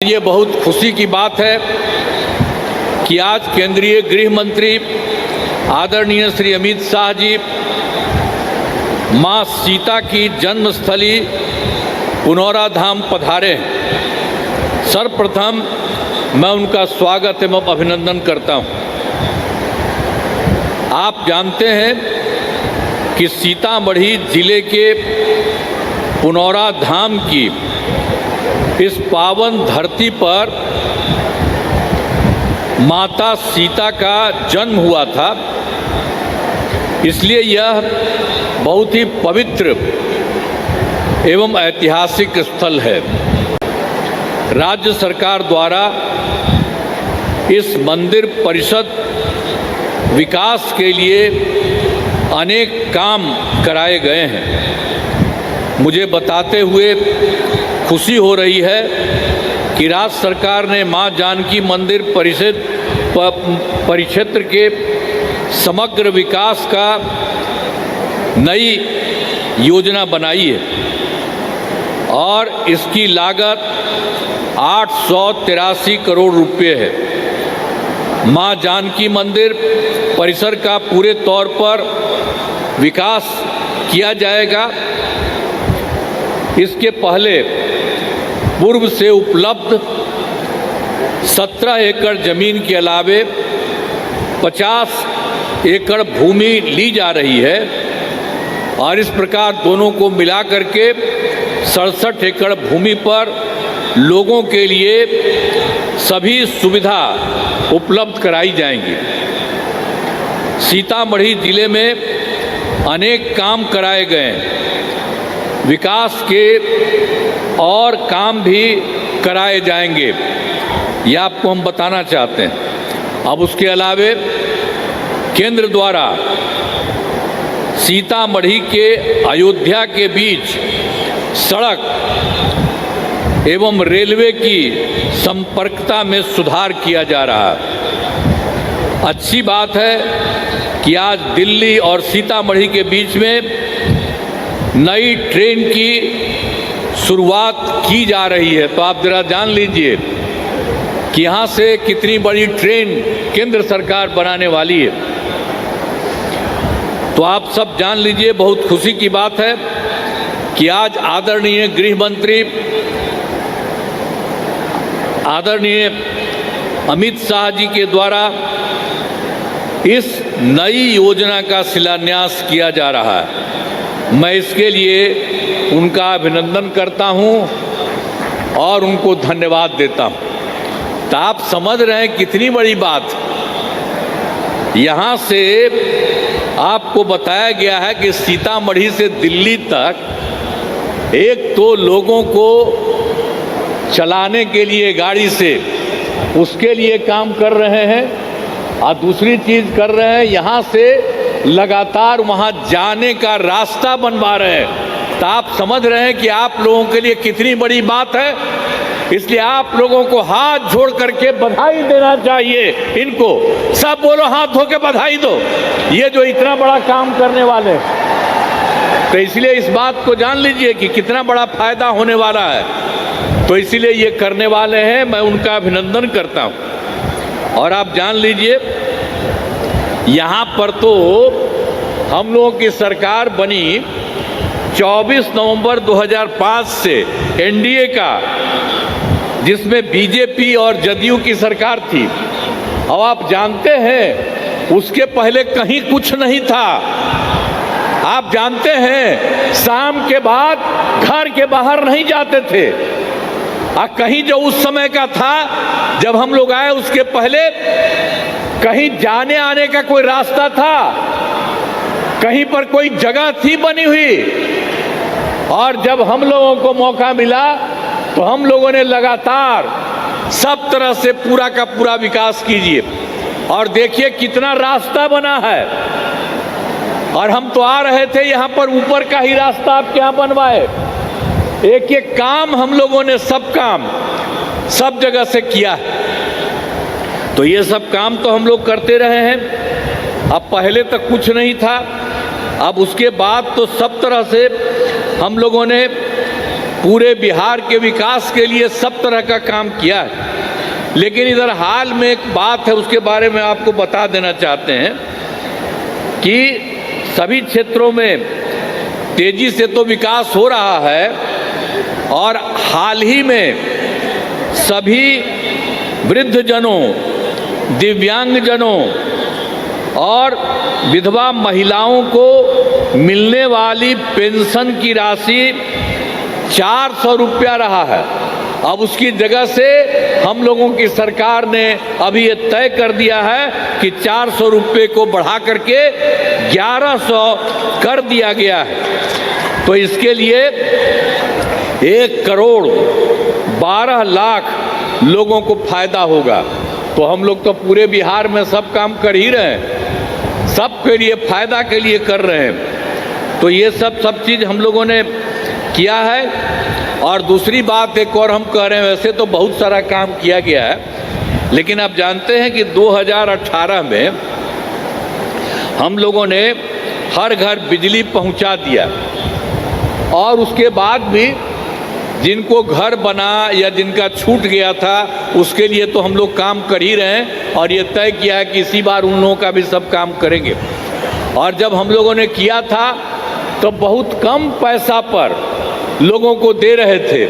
ये बहुत खुशी की बात है कि आज केंद्रीय गृह मंत्री आदरणीय श्री अमित शाह जी मां सीता की जन्मस्थली पुनौरा धाम पधारे हैं। सर्वप्रथम मैं उनका स्वागत एवं अभिनंदन करता हूं। आप जानते हैं कि सीतामढ़ी जिले के पुनौरा धाम की इस पावन धरती पर माता सीता का जन्म हुआ था, इसलिए यह बहुत ही पवित्र एवं ऐतिहासिक स्थल है। राज्य सरकार द्वारा इस मंदिर परिषद विकास के लिए अनेक काम कराए गए हैं। मुझे बताते हुए खुशी हो रही है कि राज्य सरकार ने मां जानकी मंदिर परिक्षेत्र के समग्र विकास का नई योजना बनाई है और इसकी लागत 883 करोड़ रुपये है। मां जानकी मंदिर परिसर का पूरे तौर पर विकास किया जाएगा। इसके पहले पूर्व से उपलब्ध 17 एकड़ जमीन के अलावे 50 एकड़ भूमि ली जा रही है और इस प्रकार दोनों को मिला करके 67 एकड़ भूमि पर लोगों के लिए सभी सुविधा उपलब्ध कराई जाएंगी। सीतामढ़ी जिले में अनेक काम कराए गए हैं। विकास के और काम भी कराए जाएंगे, यह आपको हम बताना चाहते हैं। अब उसके अलावे केंद्र द्वारा सीतामढ़ी के अयोध्या के बीच सड़क एवं रेलवे की संपर्कता में सुधार किया जा रहा है। अच्छी बात है कि आज दिल्ली और सीतामढ़ी के बीच में नई ट्रेन की शुरुआत की जा रही है। तो आप जरा जान लीजिए कि यहाँ से कितनी बड़ी ट्रेन केंद्र सरकार बनाने वाली है। तो आप सब जान लीजिए, बहुत खुशी की बात है कि आज आदरणीय गृह मंत्री आदरणीय अमित शाह जी के द्वारा इस नई योजना का शिलान्यास किया जा रहा है। मैं इसके लिए उनका अभिनंदन करता हूं और उनको धन्यवाद देता हूं। तो आप समझ रहे हैं कितनी बड़ी बात। यहाँ से आपको बताया गया है कि सीतामढ़ी से दिल्ली तक एक तो लोगों को चलाने के लिए गाड़ी से उसके लिए काम कर रहे हैं और दूसरी चीज़ कर रहे हैं, यहाँ से लगातार वहाँ जाने का रास्ता बनवा रहे हैं। तो आप समझ रहे हैं कि आप लोगों के लिए कितनी बड़ी बात है। इसलिए आप लोगों को हाथ जोड़ करके बधाई देना चाहिए। इनको सब बोलो, हाथ धो के बधाई दो, ये जो इतना बड़ा काम करने वाले हैं। तो इसलिए इस बात को जान लीजिए कि कितना बड़ा फायदा होने वाला है। तो इसीलिए ये करने वाले हैं, मैं उनका अभिनंदन करता हूँ। और आप जान लीजिए, यहाँ पर तो हम लोगों की सरकार बनी 24 नवंबर 2005 से एनडीए का, जिसमें बीजेपी और जदयू की सरकार थी। अब आप जानते हैं उसके पहले कहीं कुछ नहीं था। आप जानते हैं शाम के बाद घर के बाहर नहीं जाते थे। कहीं जो उस समय का था जब हम लोग आए, उसके पहले कहीं जाने आने का कोई रास्ता था, कहीं पर कोई जगह थी बनी हुई। और जब हम लोगों को मौका मिला तो हम लोगों ने लगातार सब तरह से पूरा का पूरा विकास कीजिए। और देखिए कितना रास्ता बना है। और हम तो आ रहे थे यहाँ पर, ऊपर का ही रास्ता आप क्या बनवाए। एक एक काम हम लोगों ने, सब काम सब जगह से किया है। तो ये सब काम तो हम लोग करते रहे हैं। अब पहले तक कुछ नहीं था, अब उसके बाद तो सब तरह से हम लोगों ने पूरे बिहार के विकास के लिए सब तरह का काम किया है। लेकिन इधर हाल में एक बात है, उसके बारे में आपको बता देना चाहते हैं कि सभी क्षेत्रों में तेजी से तो विकास हो रहा है और हाल ही में सभी वृद्धजनों, दिव्यांगजनों और विधवा महिलाओं को मिलने वाली पेंशन की राशि 400 रुपया रहा है। अब उसकी जगह से हम लोगों की सरकार ने अभी ये तय कर दिया है कि 400 रुपये को बढ़ा करके 1100 कर दिया गया है। तो इसके लिए 1 करोड़ 12 लाख लोगों को फायदा होगा। तो हम लोग तो पूरे बिहार में सब काम कर ही रहे हैं, सबके लिए फायदा के लिए कर रहे हैं। तो ये सब चीज़ हम लोगों ने किया है। और दूसरी बात एक और हम कह रहे हैं, वैसे तो बहुत सारा काम किया गया है, लेकिन आप जानते हैं कि 2018 में हम लोगों ने हर घर बिजली पहुंचा दिया और उसके बाद भी जिनको घर बना या जिनका छूट गया था उसके लिए तो हम लोग काम कर ही रहे हैं और ये तय किया है कि इसी बार उन लोगों का भी सब काम करेंगे। और जब हम लोगों ने किया था तो बहुत कम पैसा पर लोगों को दे रहे थे,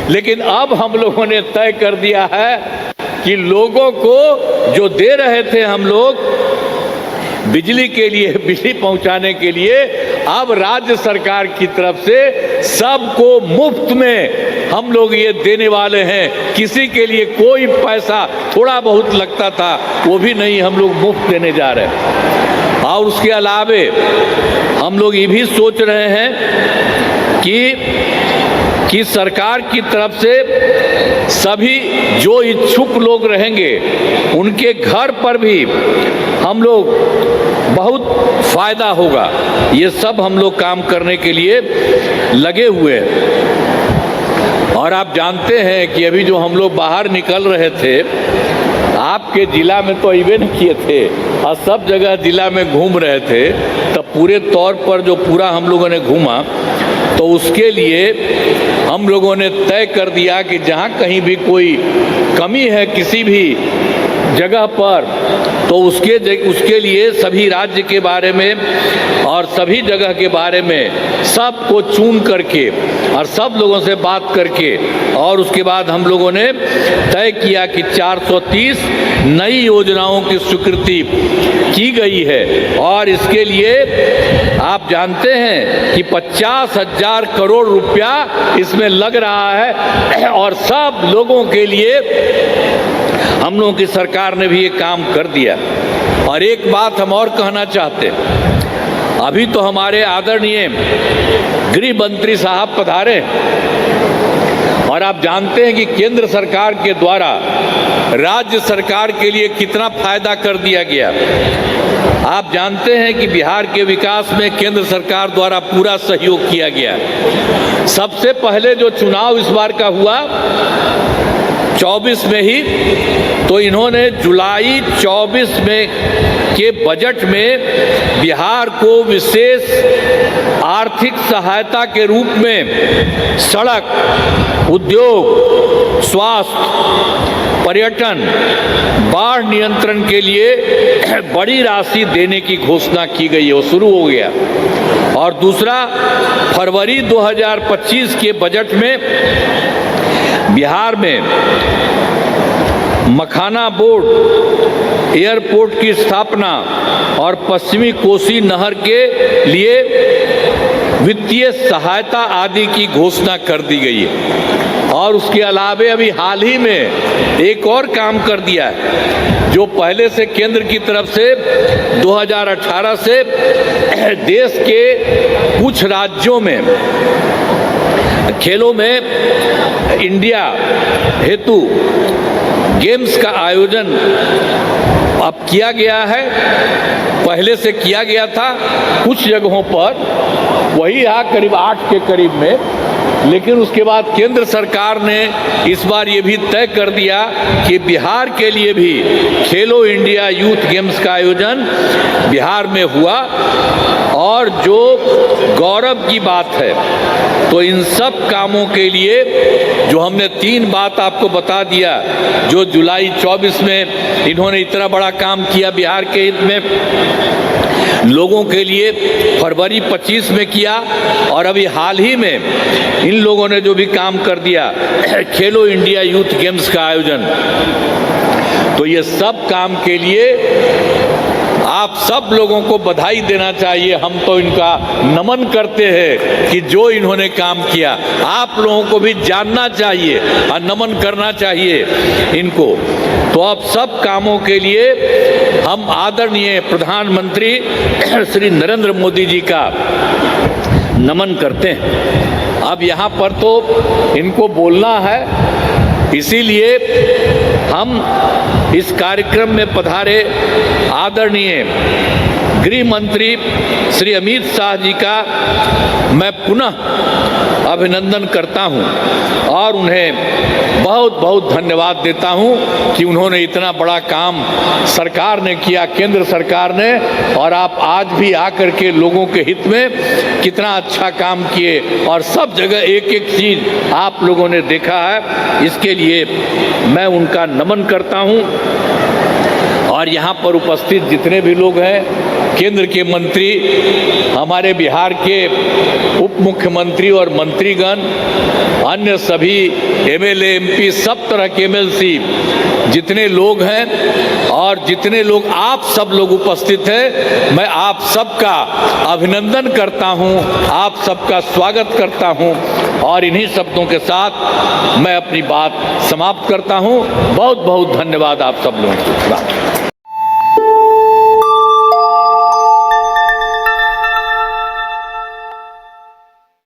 लेकिन अब हम लोगों ने तय कर दिया है कि लोगों को जो दे रहे थे हम लोग बिजली के लिए, बिजली पहुंचाने के लिए, अब राज्य सरकार की तरफ से सबको मुफ्त में हम लोग ये देने वाले हैं। किसी के लिए कोई पैसा थोड़ा बहुत लगता था वो भी नहीं, हम लोग मुफ्त देने जा रहे हैं। और उसके अलावे हम लोग ये भी सोच रहे हैं कि सरकार की तरफ से सभी जो इच्छुक लोग रहेंगे उनके घर पर भी हम लोग बहुत फायदा होगा। ये सब हम लोग काम करने के लिए लगे हुए हैं। और आप जानते हैं कि अभी जो हम लोग बाहर निकल रहे थे, आपके जिला में तो अइबे नहीं किए थे और सब जगह जिला में घूम रहे थे, तब पूरे तौर पर जो पूरा हम लोगों ने घूमा तो उसके लिए हम लोगों ने तय कर दिया कि जहाँ कहीं भी कोई कमी है किसी भी जगह पर तो उसके लिए सभी राज्य के बारे में और सभी जगह के बारे में सबको चुन करके और सब लोगों से बात करके और उसके बाद हम लोगों ने तय किया कि 430 नई योजनाओं की स्वीकृति की गई है। और इसके लिए आप जानते हैं कि 50,000 करोड़ रुपया इसमें लग रहा है और सब लोगों के लिए हम लोगों की सरकार ने भी ये काम कर दिया। और एक बात हम और कहना चाहते हैं, अभी तो हमारे आदरणीय गृह मंत्री साहब पधारे और आप जानते हैं कि केंद्र सरकार के द्वारा राज्य सरकार के लिए कितना फायदा कर दिया गया। आप जानते हैं कि बिहार के विकास में केंद्र सरकार द्वारा पूरा सहयोग किया गया। सबसे पहले जो चुनाव इस बार का हुआ 24 में ही, तो इन्होंने जुलाई 24 में के बजट में बिहार को विशेष आर्थिक सहायता के रूप में सड़क, उद्योग, स्वास्थ्य, पर्यटन, बाढ़ नियंत्रण के लिए बड़ी राशि देने की घोषणा की गई है, वो शुरू हो गया। और दूसरा, फरवरी 2025 के बजट में बिहार में मखाना बोर्ड, एयरपोर्ट की स्थापना और पश्चिमी कोसी नहर के लिए वित्तीय सहायता आदि की घोषणा कर दी गई है। और उसके अलावे अभी हाल ही में एक और काम कर दिया है, जो पहले से केंद्र की तरफ से 2018 से देश के कुछ राज्यों में खेलों में इंडिया हेतु गेम्स का आयोजन अब किया गया है। पहले से किया गया था कुछ जगहों पर, वही करीब 8 के करीब में लेकिन उसके बाद केंद्र सरकार ने इस बार ये भी तय कर दिया कि बिहार के लिए भी खेलो इंडिया यूथ गेम्स का आयोजन बिहार में हुआ। और जो गौरव की बात है, तो इन सब कामों के लिए जो हमने 3 बात आपको बता दिया, जो जुलाई 24 में इन्होंने इतना बड़ा काम किया बिहार के हित में, लोगों के लिए फरवरी 25 में किया, और अभी हाल ही में इन लोगों ने जो भी काम कर दिया खेलो इंडिया यूथ गेम्स का आयोजन, तो ये सब काम के लिए आप सब लोगों को बधाई देना चाहिए। हम तो इनका नमन करते हैं कि जो इन्होंने काम किया, आप लोगों को भी जानना चाहिए और नमन करना चाहिए इनको। तो अब सब कामों के लिए हम आदरणीय प्रधानमंत्री श्री नरेंद्र मोदी जी का नमन करते हैं। अब यहाँ पर तो इनको बोलना है, इसीलिए हम इस कार्यक्रम में पधारे आदरणीय गृह मंत्री श्री अमित शाह जी का मैं पुनः अभिनंदन करता हूं और उन्हें बहुत बहुत धन्यवाद देता हूं कि उन्होंने इतना बड़ा काम सरकार ने किया, केंद्र सरकार ने, और आप आज भी आकर के लोगों के हित में कितना अच्छा काम किए और सब जगह एक एक चीज़ आप लोगों ने देखा है। इसके लिए मैं उनका नमन करता हूं। और यहाँ पर उपस्थित जितने भी लोग हैं, केंद्र के मंत्री, हमारे बिहार के उप मुख्यमंत्री और मंत्रीगण, अन्य सभी एमएलए एमपी, सब तरह के एमएलसी जितने लोग हैं और जितने लोग आप सब लोग उपस्थित हैं, मैं आप सबका अभिनंदन करता हूं, आप सबका स्वागत करता हूं और इन्हीं शब्दों के साथ मैं अपनी बात समाप्त करता हूं। बहुत बहुत धन्यवाद आप सब लोगों को।